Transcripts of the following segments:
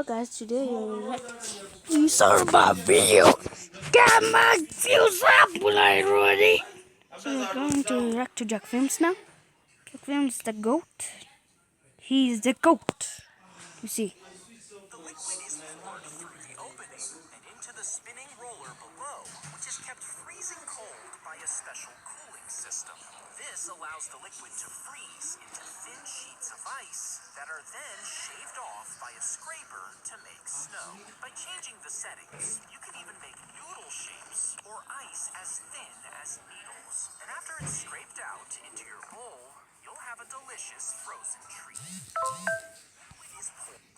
Hello guys, today you saw my video. Got my views up when I ready. So we're going to react to Jack Films now. Jack Films the GOAT. He's the GOAT. You see. The liquid is poured through the opening and into the spinning roller below, which is kept freezing cold by a special cooling system. This allows the liquid to freeze into thin sheets of ice that are then shaved off by a scraper to make snow. By changing the settings, you can even make noodle shapes or ice as thin as needles. And after it's scraped out into your bowl, you'll have a delicious frozen treat.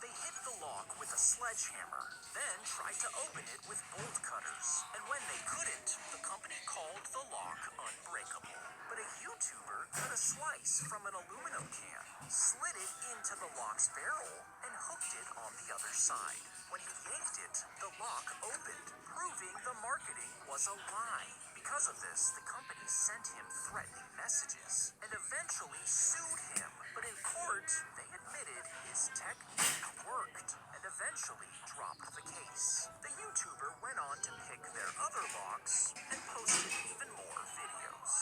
They hit the lock with a sledgehammer, then tried to open it with bolt cutters. And when they couldn't, the company called the lock unbreakable. But a YouTuber cut a slice from an aluminum can, slid it into the lock's barrel, and hooked it on the other side. When he yanked it, the lock opened, proving the marketing was a lie. Because of this, the company sent him threatening messages and eventually sued him. But in court, they admitted his technique worked and eventually dropped the case. The YouTuber went on to pick their other locks and posted even more videos.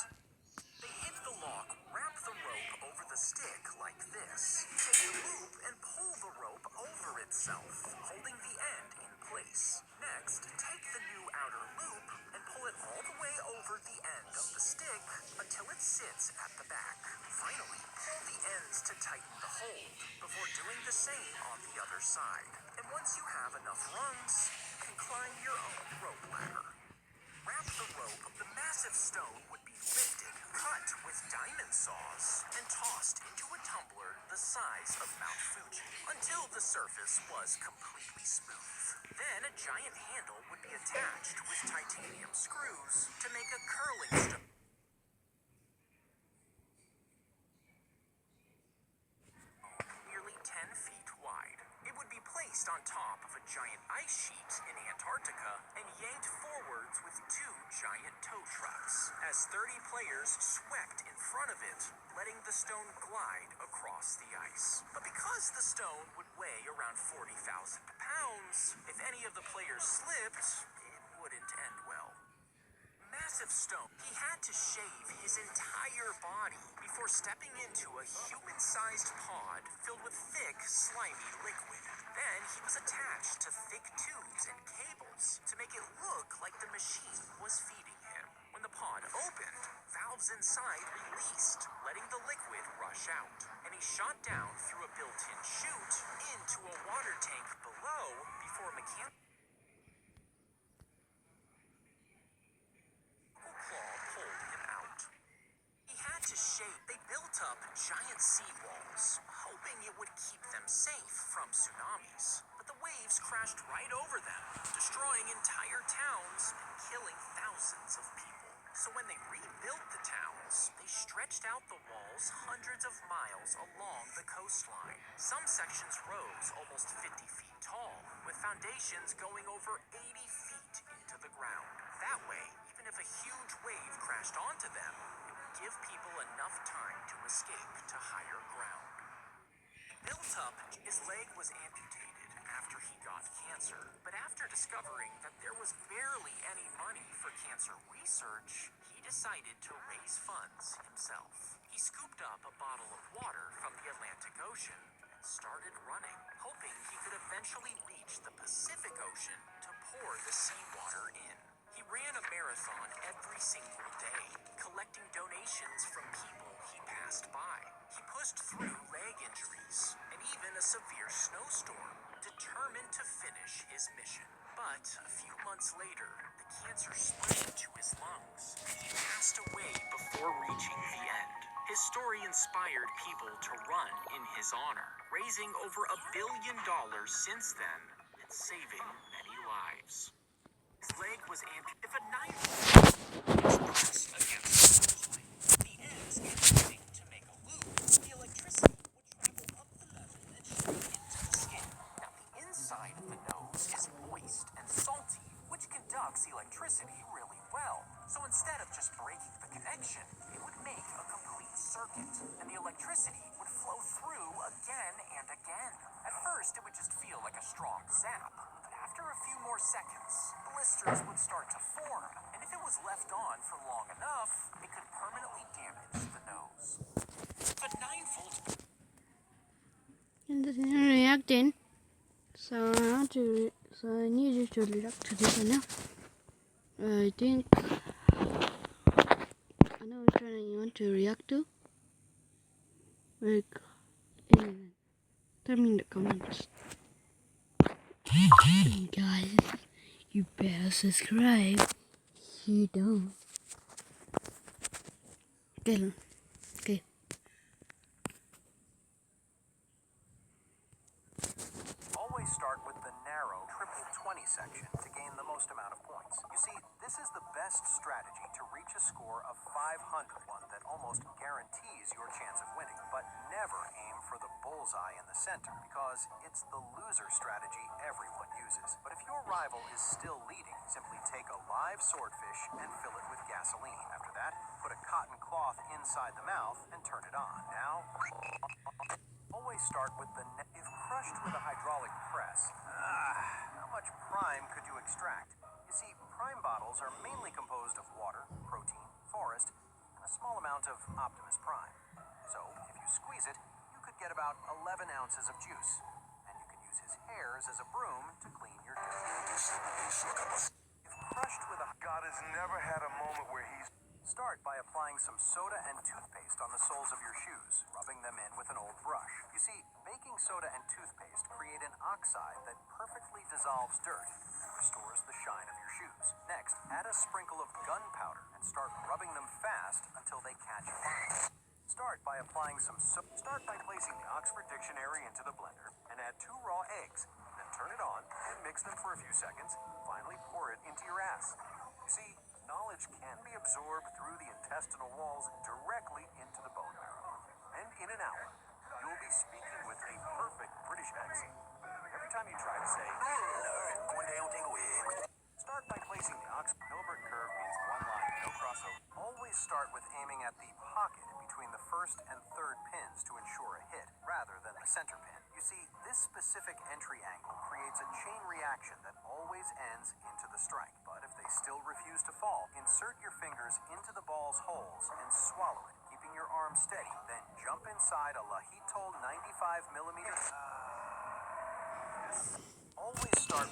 They hit the lock, wrap the rope over the stick like this, take the loop and pull the rope over itself, holding the end in place. Next, take the new outer loop and pull it all the way over the end of the stick until it sits at the back. Finally, pull the ends to tighten the hold before doing the same on the other side. And once you have enough rungs, you can climb your own rope ladder. Wrap the rope, the massive stone would be lifted, cut with diamond saws, and tossed into a tumbler the size of Mount Fuji until the surface was completely smooth. Then a giant handle would be attached with titanium screws to make a curling stone. Nearly 10 feet wide. It would be placed on top of a giant ice sheet in Antarctica and yanked forwards with two giant tow trucks as 30 players swept in front of it, letting the stone glide across the ice. But because the stone would weigh around 40,000 pounds, if any of the players slipped, it wouldn't end well. Massive stone. He had to shave his entire body before stepping into a human-sized pod filled with thick, slimy liquid. Then he was attached to thick tubes and cables to make it look like the machine was feeding him. When the pod opened, valves inside released, letting the liquid rush out, and he shot down through a built-in chute into a water tank below before mechanical They built up giant seawalls, hoping it would keep them safe from tsunamis. But the waves crashed right over them, destroying entire towns and killing thousands of people. So when they rebuilt the towns, they stretched out the walls hundreds of miles along the coastline. Some sections rose almost 50 feet tall, with foundations going over 80 feet into the ground. That way, even if a huge wave crashed onto them, it would give people enough time to escape to higher ground. Built up, his leg was amputated after he got cancer. But after discovering that there was barely any money for cancer research, he decided to raise funds himself. He scooped up a bottle of water from the Atlantic Ocean and started running, hoping he could eventually reach the Pacific Ocean to pour the seawater in. He ran a marathon every single day, collecting donations from people he passed by. He pushed through leg injuries and even a severe snowstorm, determined to finish his mission. But a few months later, the cancer spread to his lungs, and he passed away before reaching the end. His story inspired people to run in his honor, raising over $1 billion since then and saving many lives. His leg was amputated. If a knife was pressed against the leg, the ends connecting to make a loop, the electricity would travel up the metal and straight into the skin. Now, the inside of the nose is moist and salty, which conducts electricity really well. So instead of just breaking the connection, it would make a complete circuit, and the electricity would flow through again and again. At first, it would just feel like a a strong zap. But after a few more seconds, blisters would start to form, and if it was left on for long enough, it could permanently damage the nose. The ninefold. And it's reacting. So I need you to react to this one now. I think I know which one you want to react to. Like, tell me in the comments. And guys, you better subscribe. If you don't. Okay. Always start with the narrow triple 20 section to gain the most amount of points. You see, this is the best strategy to reach a score of 500, one that almost guarantees your chance of winning. But never aim for the bullseye in the center, because it's the loser strategy everyone uses. But if your rival is still leading, simply take a live swordfish and fill it with gasoline. After that, put a cotton cloth inside the mouth and turn it on. Now, always start with the if crushed with a hydraulic press. How much prime could you extract? You see, prime bottles are mainly composed of water, protein, forest, and a small amount of Optimus Prime. So, if you squeeze it, you could get about 11 ounces of juice. And you can use his hairs as a broom to clean your dirt. If crushed with a... God has never had a moment where he's... Start by applying some soda and toothpaste on the soles of your shoes, rubbing them in with an old brush. You see, baking soda and toothpaste create an oxide that perfectly dissolves dirt and restores the shine of your shoes. Next, add a sprinkle of gunpowder and start rubbing them fast until they catch fire. Start by placing the Oxford Dictionary into the blender and add 2 raw eggs. Then turn it on and mix them for a few seconds. Finally, pour it into your ass. You see, knowledge can be absorbed through the intestinal walls directly into the bone marrow. And in an hour, you'll be speaking with a perfect British accent. Every time you try to say, start by placing the Oxford Hilbert curve means one line, no crossover. Always start with aiming at the pocket between the first and third pins to ensure a hit, rather than the center pin. You see, this specific entry angle creates a chain reaction that always ends into the strike. But if they still refuse to fall, insert your fingers into the ball's holes and swallow it, keeping your arm steady. Then jump inside a Lahitol 95mm. Always start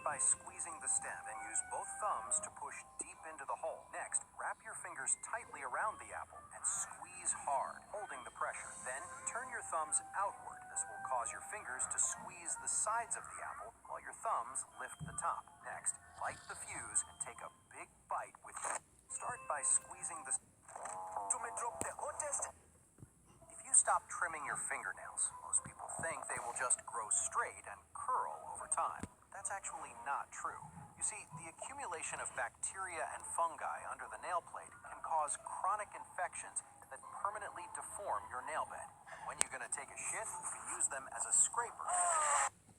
by squeezing the stem and use both thumbs to push deep into the hole. Next, wrap your fingers tightly around the apple and squeeze hard, holding the pressure. Then turn your thumbs outward. This will cause your fingers to squeeze the sides of the apple while your thumbs lift the top. Next, light the fuse and take a big bite with your... Start by squeezing the... If you stop trimming your fingernails, most people think they will just grow straight and curl over time. That's actually not true. You see, the accumulation of bacteria and fungi under the nail plate can cause chronic infections that permanently deform your nail bed. And when you're going to take a shit, you can use them as a scraper.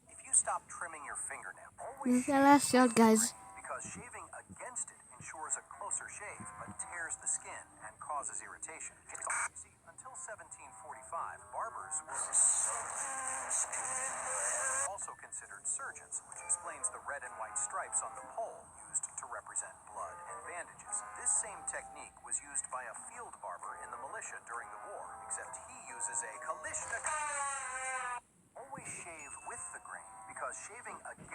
If you stop trimming your fingernail, This is the last shot, guys. because shaving against it ensures a closer shave, but tears the skin and causes irritation. You see, until 1745, barbers were also considered surgeons, which explains the red and white stripes on the pole used to represent blood and bandages. This same technique was used by a field barber in the militia during the war, except he uses a Kalishnikov. Always shave with the grain, because shaving against